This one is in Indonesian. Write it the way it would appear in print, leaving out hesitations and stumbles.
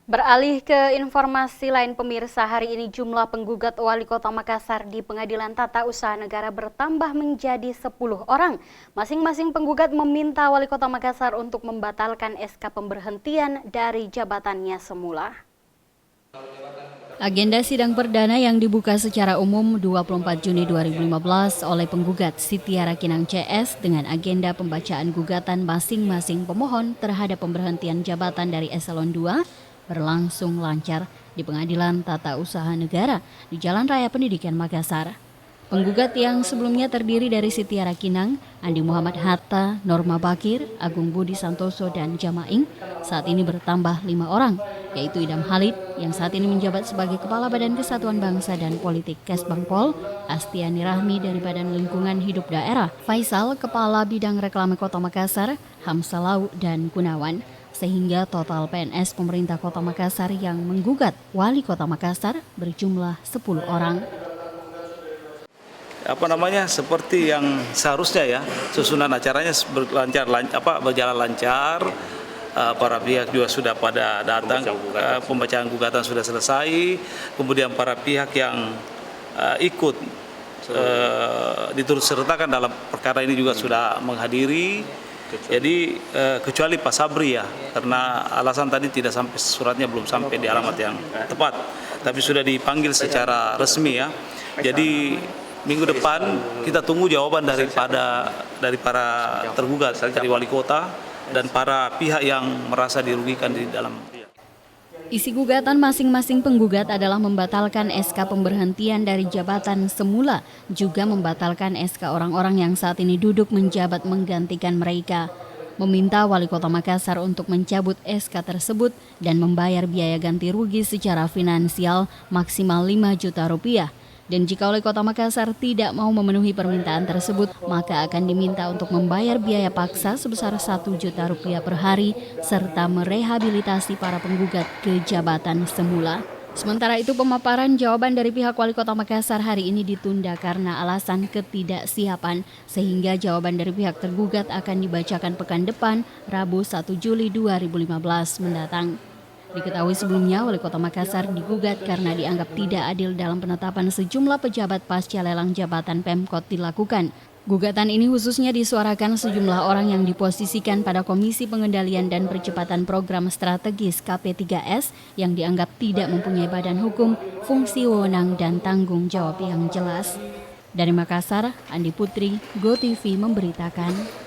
Beralih ke informasi lain pemirsa, hari ini jumlah penggugat Wali Kota Makassar di Pengadilan Tata Usaha Negara bertambah menjadi 10 orang. Masing-masing penggugat meminta Wali Kota Makassar untuk membatalkan SK pemberhentian dari jabatannya semula. Agenda sidang perdana yang dibuka secara umum 24 Juni 2015 oleh penggugat Siti Arakinang CS dengan agenda pembacaan gugatan masing-masing pemohon terhadap pemberhentian jabatan dari Eselon 2 berlangsung lancar di Pengadilan Tata Usaha Negara di Jalan Raya Pendidikan Makassar. Penggugat yang sebelumnya terdiri dari Siti Arakinang, Andi Muhammad Hatta, Norma Bakir, Agung Budi Santoso, dan Jamaing saat ini bertambah 5 orang, yaitu Idam Halid yang saat ini menjabat sebagai Kepala Badan Kesatuan Bangsa dan Politik Kesbangpol, Astiani Rahmi dari Badan Lingkungan Hidup Daerah, Faisal Kepala Bidang Reklame Kota Makassar, Hamsalau, dan Gunawan. Sehingga total PNS pemerintah Kota Makassar yang menggugat Wali Kota Makassar berjumlah 10 orang. Seperti yang seharusnya ya, susunan acaranya berjalan lancar, para pihak juga sudah pada datang, pembacaan gugatan sudah selesai, kemudian para pihak yang ikut diturut sertakan dalam perkara ini juga sudah menghadiri. Jadi kecuali Pak Sabri ya, karena alasan tadi tidak sampai, suratnya belum sampai di alamat yang tepat, tapi sudah dipanggil secara resmi ya. Jadi minggu depan kita tunggu jawaban dari para tergugat, dari wali kota dan para pihak yang merasa dirugikan di dalam. Isi gugatan masing-masing penggugat adalah membatalkan SK pemberhentian dari jabatan semula, juga membatalkan SK orang-orang yang saat ini duduk menjabat menggantikan mereka. Meminta Wali Kota Makassar untuk mencabut SK tersebut dan membayar biaya ganti rugi secara finansial maksimal 5 juta rupiah. Dan jika Wali Kota Makassar tidak mau memenuhi permintaan tersebut, maka akan diminta untuk membayar biaya paksa sebesar 1 juta rupiah per hari, serta merehabilitasi para penggugat ke jabatan semula. Sementara itu, pemaparan jawaban dari pihak Wali Kota Makassar hari ini ditunda karena alasan ketidaksiapan, sehingga jawaban dari pihak tergugat akan dibacakan pekan depan, Rabu 1 Juli 2015 mendatang. Diketahui sebelumnya, Wali Kota Makassar digugat karena dianggap tidak adil dalam penetapan sejumlah pejabat pasca lelang jabatan Pemkot dilakukan. Gugatan ini khususnya disuarakan sejumlah orang yang diposisikan pada Komisi Pengendalian dan Percepatan Program Strategis KP3S yang dianggap tidak mempunyai badan hukum, fungsi wewenang, dan tanggung jawab yang jelas. Dari Makassar, Andi Putri, GoTV memberitakan.